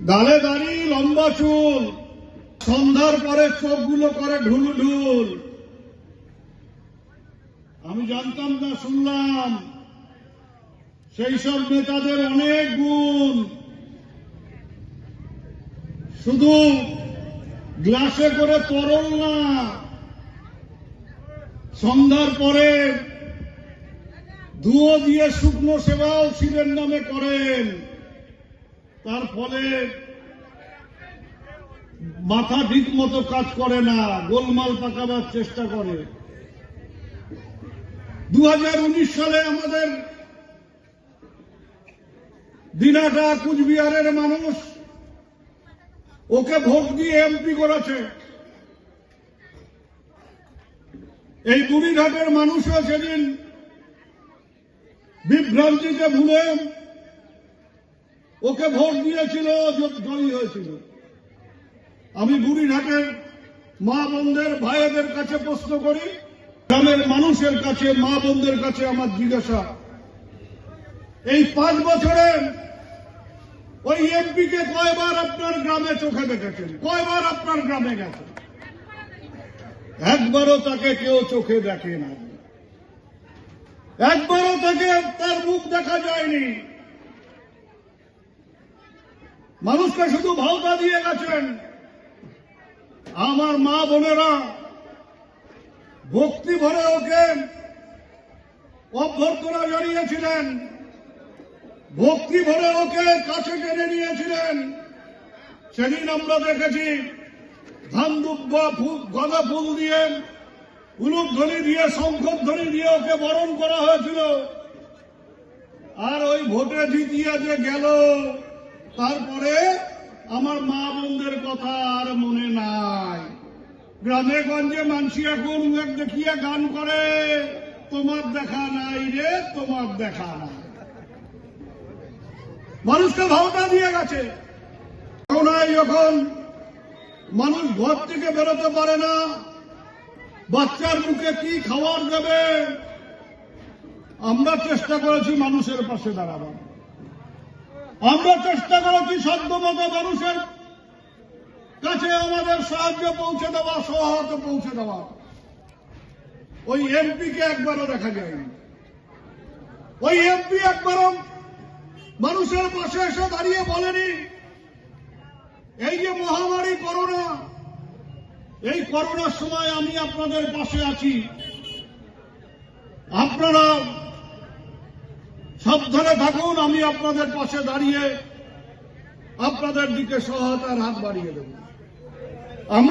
গালে দাড়ি, লম্বা চুল, সন্ধ্যার পরে চোখগুলো করে ঢুল ঢুল। আমি জানতাম না, শুনলাম সেই সব নেতাদের অনেক গুণ। শুধু গ্লাসে করে তরল না, সন্ধ্যার পরে ধুয়ো দিয়ে শুকনো সেবাও শিবের নামে করেন। তার ফলে মাথা ঠিক মতো কাজ করে না, গোলমাল পাকাবার চেষ্টা করে। 2019 সালে আমাদের দিনাটা কুচবিহারের মানুষ ওকে ভোট দিয়ে এমপি করেছে। এই বুড়িঘাটের মানুষও সেদিন বিভ্রান্তিতে ভুলে ওকে ভোট দিয়েছিল, জয়ী হয়েছিল। আমি বুড়িঘাটের মা বোনদের, ভাইদের কাছে প্রশ্ন করি, গ্রামের মানুষের কাছে, মা বোনদের কাছে আমার জিজ্ঞাসা, এই 5 বছরে ওই এমপিকে কয়বার আপনার গ্রামে চোখে দেখেছেন? কয়বার আপনার গ্রামে গেছে? একবারও তাকে কেউ চোখে দেখে না, একবারও তাকে তার মুখ দেখা যায়নি। মানুষকে শুধু ভাওতা দিয়ে গেছেন। আমার মা বোনেরা ভক্তি ভরে ওকে অভ্যর্থনা জানিয়েছিলেন, ভক্তি ভরে ওকে কাছে টেনে নিয়েছিলেন। সেদিন আমরা দেখেছি ধান দুব্বা গাঁদা ফুল দিয়ে, উলুধ্বনি দিয়ে, শঙ্খধ্বনি দিয়ে ওকে বরণ করা হয়েছিল। আর ওই ভোটে জিতিয়ে যে গেল, তারপরে আমার মা বোনদের কথা আর মনে নাই। গ্রামে গঞ্জে মানসি এখন মুখ দেখিয়ে গান করে, তোমার দেখা নাই রে, তোমার দেখা নাই। মানুষকে ভাওতা দিয়ে গেছে। করোনায় যখন মানুষ ঘর থেকে বেরোতে পারে না, বাচ্চার মুখে কি খাবার দেবে, আমরা চেষ্টা করেছি মানুষের পাশে দাঁড়াবার। আমরা চেষ্টা করেছি সাধ্যমতো মানুষের কাছে আমাদের সাহায্য পৌঁছে দেওয়া, সহায়তা পৌঁছে দেওয়া। ওই এমপিকে একবারও দেখা যায়নি। ওই এমপি একবারও মানুষের পাশে এসে দাঁড়িয়ে বলেনি, এই যে মহামারী করোনা, এই করোনার সময় আমি আপনাদের পাশে আছি, আপনারা সাবধানে থাকুন, আমি আপনাদের পাশে দাঁড়িয়ে আপনাদের দিকে সহায়তার হাত বাড়িয়ে দেব। আমরা